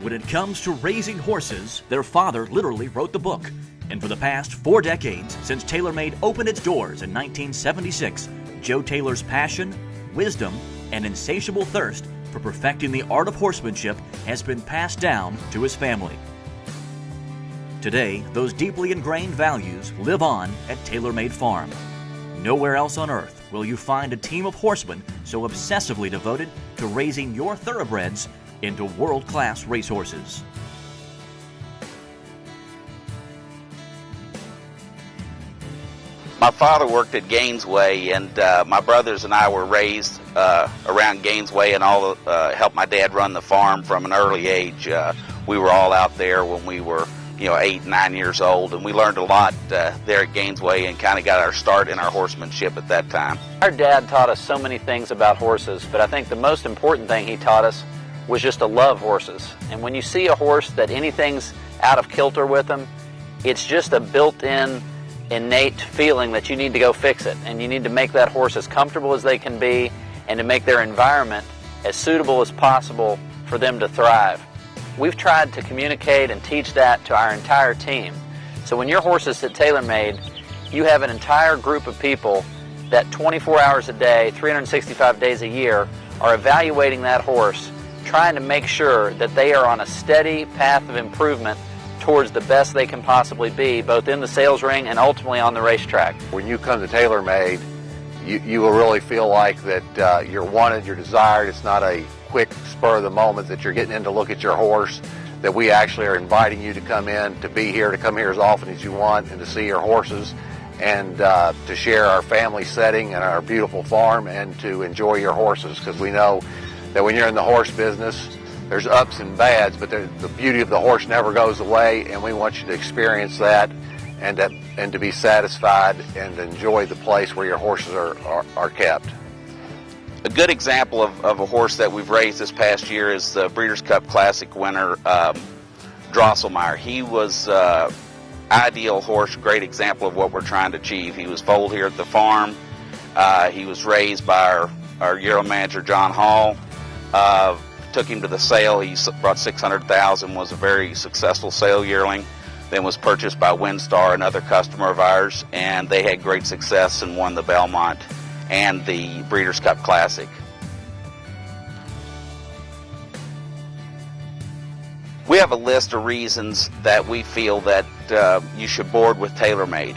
When it comes to raising horses, their father literally wrote the book. And for the past 4 decades, since TaylorMade opened its doors in 1976, Joe Taylor's passion, wisdom, and insatiable thirst for perfecting the art of horsemanship has been passed down to his family. Today, those deeply ingrained values live on at TaylorMade Farm. Nowhere else on earth will you find a team of horsemen so obsessively devoted to raising your thoroughbreds into world-class racehorses. My father worked at Gainesway, and my brothers and I were raised around Gainesway and all helped my dad run the farm from an early age. We were all out there when we were 8, 9 years old, and we learned a lot there at Gainesway and kind of got our start in our horsemanship at that time. Our dad taught us so many things about horses, but I think the most important thing he taught us was just to love horses. And when you see a horse that anything's out of kilter with them, it's just a built-in innate feeling that you need to go fix it, and you need to make that horse as comfortable as they can be and to make their environment as suitable as possible for them to thrive. We've tried to communicate and teach that to our entire team. So when your horse is at TaylorMade, you have an entire group of people that 24 hours a day, 365 days a year are evaluating that horse, trying to make sure that they are on a steady path of improvement towards the best they can possibly be, both in the sales ring and ultimately on the racetrack. When you come to TaylorMade, you will really feel like that you're wanted, you're desired. It's not a quick spur of the moment that you're getting in to look at your horse, that we actually are inviting you to come in, to be here, to come here as often as you want and to see your horses and to share our family setting and our beautiful farm and to enjoy your horses, because we know that when you're in the horse business, there's ups and bads, but the beauty of the horse never goes away, and we want you to experience that and to be satisfied and enjoy the place where your horses are kept. A good example of a horse that we've raised this past year is the Breeders' Cup Classic winner, Drosselmeyer. He was ideal horse, great example of what we're trying to achieve. He was foaled here at the farm. He was raised by our yearling manager, John Hall. Took him to the sale. He brought $600,000, was a very successful sale yearling. Then was purchased by WinStar, another customer of ours, and they had great success and won the Belmont and the Breeders' Cup Classic. We have a list of reasons that we feel that you should board with TaylorMade.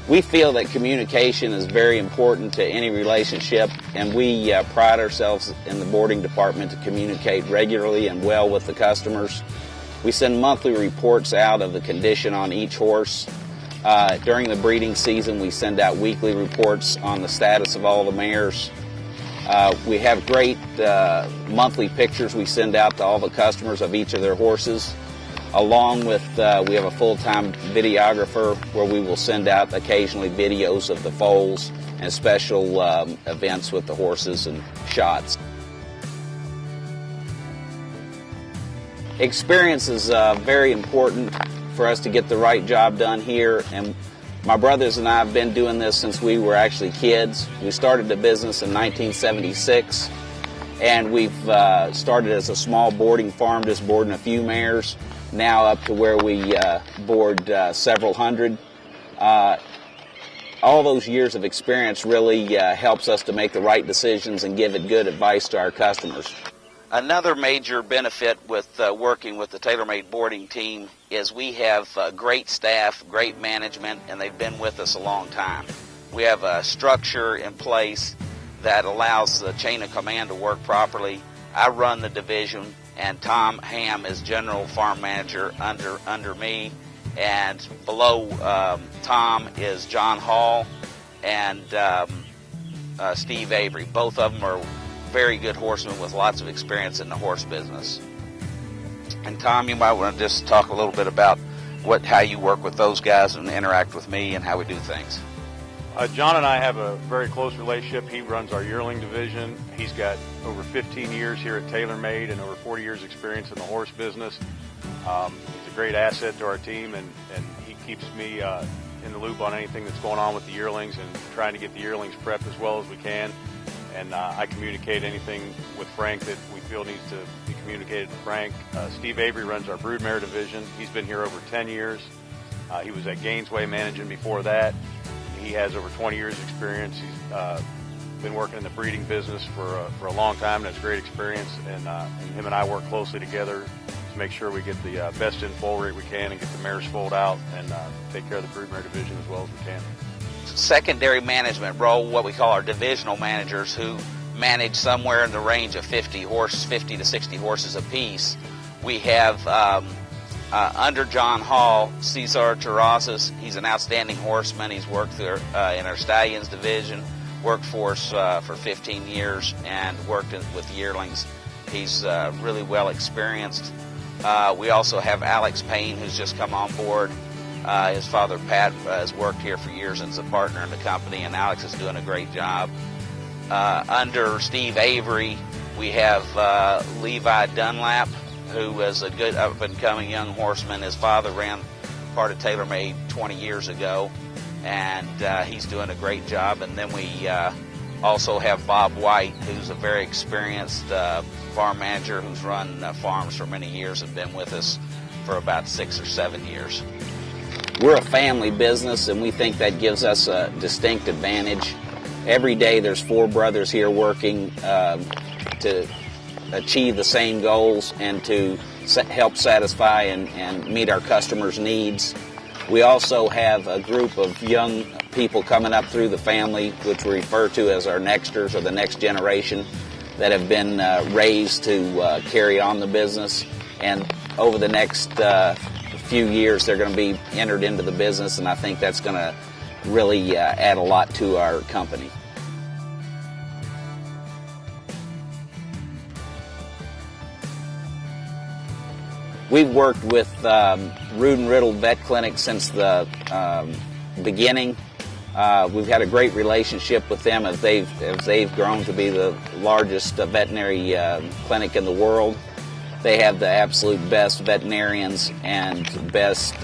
We feel that communication is very important to any relationship, and we pride ourselves in the boarding department to communicate regularly and well with the customers. We send monthly reports out of the condition on each horse. During the breeding season, we send out weekly reports on the status of all the mares. We have great monthly pictures we send out to all the customers of each of their horses. Along with, we have a full-time videographer where we will send out occasionally videos of the foals and special events with the horses and shots. Experience is very important for us to get the right job done here, and my brothers and I have been doing this since we were actually kids. We started the business in 1976, and we've started as a small boarding farm, just boarding a few mares, now up to where we board several hundred. All those years of experience really helps us to make the right decisions and give it good advice to our customers. Another major benefit with working with the TaylorMade boarding team is we have great staff, great management, and they've been with us a long time. We have a structure in place that allows the chain of command to work properly. I run the division, and Tom Ham is general farm manager under me, and below Tom is John Hall and Steve Avery. Both of them are very good horsemen with lots of experience in the horse business. And Tom, you might want to just talk a little bit about how you work with those guys and interact with me and how we do things. John and I have a very close relationship. He runs our yearling division. He's got over 15 years here at TaylorMade and over 40 years experience in the horse business. He's a great asset to our team, and he keeps me in the loop on anything that's going on with the yearlings and trying to get the yearlings prepped as well as we can. and I communicate anything with Frank that we feel needs to be communicated to Frank. Steve Avery runs our broodmare division. He's been here over 10 years. He was at Gainesway managing before that. He has over 20 years experience. He's been working in the breeding business for a long time, and has great experience, and him and I work closely together to make sure we get the best in foal rate we can and get the mares foaled out and take care of the broodmare division as well as we can. Secondary management role, what we call our divisional managers, who manage somewhere in the range of 50 to 60 horses apiece. We have under John Hall, Cesar Terrazas. He's an outstanding horseman. He's worked in our stallions division, worked for us for 15 years and worked with yearlings. He's really well experienced. We also have Alex Payne, who's just come on board. His father, Pat, has worked here for years and is a partner in the company, and Alex is doing a great job. Under Steve Avery, we have Levi Dunlap, who is a good up-and-coming young horseman. His father ran part of TaylorMade 20 years ago, and he's doing a great job. And then we also have Bob White, who's a very experienced farm manager who's run farms for many years and been with us for about 6 or 7 years. We're a family business, and we think that gives us a distinct advantage. Every day there's 4 brothers here working to achieve the same goals and to help satisfy and meet our customers' needs. We also have a group of young people coming up through the family, which we refer to as our nexters, or the next generation, that have been raised to carry on the business. And over the next few years, they're going to be entered into the business, and I think that's going to really add a lot to our company. We've worked with Rood and Riddle Vet Clinic since the beginning. We've had a great relationship with them as they've grown to be the largest veterinary clinic in the world. They have the absolute best veterinarians and best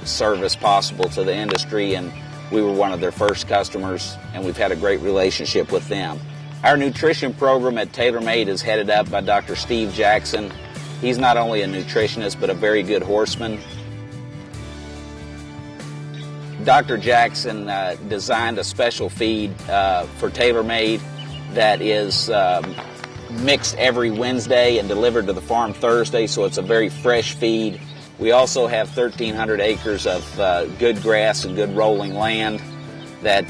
service possible to the industry, and we were one of their first customers, and we've had a great relationship with them. Our nutrition program at TaylorMade is headed up by Dr. Steve Jackson. He's not only a nutritionist, but a very good horseman. Dr. Jackson designed a special feed for TaylorMade that is mixed every Wednesday and delivered to the farm Thursday, so it's a very fresh feed. We also have 1,300 acres of good grass and good rolling land that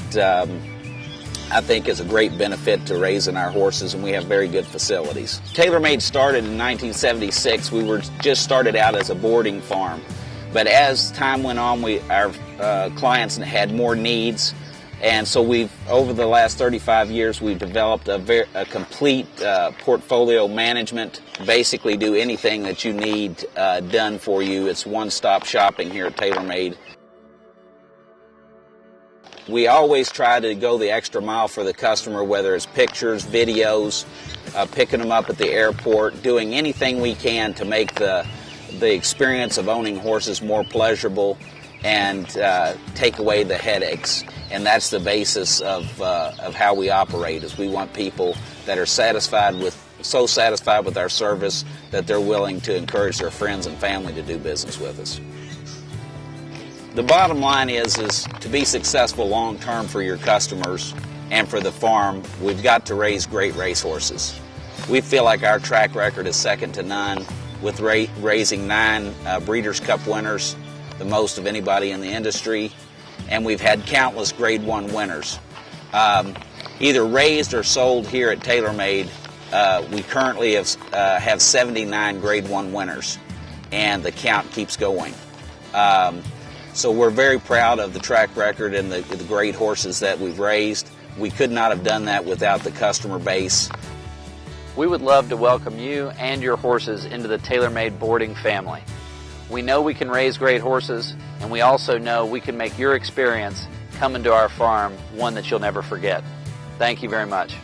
I think is a great benefit to raising our horses, and we have very good facilities. TaylorMade started in 1976. We were just started out as a boarding farm, but as time went on, our clients had more needs. And so over the last 35 years, we've developed a complete portfolio management. Basically do anything that you need done for you. It's one-stop shopping here at TaylorMade. We always try to go the extra mile for the customer, whether it's pictures, videos, picking them up at the airport, doing anything we can to make the experience of owning horses more pleasurable and take away the headaches. And that's the basis of how we operate, is we want people that are so satisfied with our service that they're willing to encourage their friends and family to do business with us. The bottom line is to be successful long term for your customers and for the farm, we've got to raise great racehorses. We feel like our track record is second to none, with raising 9 Breeders' Cup winners, the most of anybody in the industry, and we've had countless Grade 1 winners. Either raised or sold here at TaylorMade, we currently have 79 Grade 1 winners, and the count keeps going. So we're very proud of the track record and the great horses that we've raised. We could not have done that without the customer base. We would love to welcome you and your horses into the TaylorMade boarding family. We know we can raise great horses, and we also know we can make your experience coming to our farm one that you'll never forget. Thank you very much.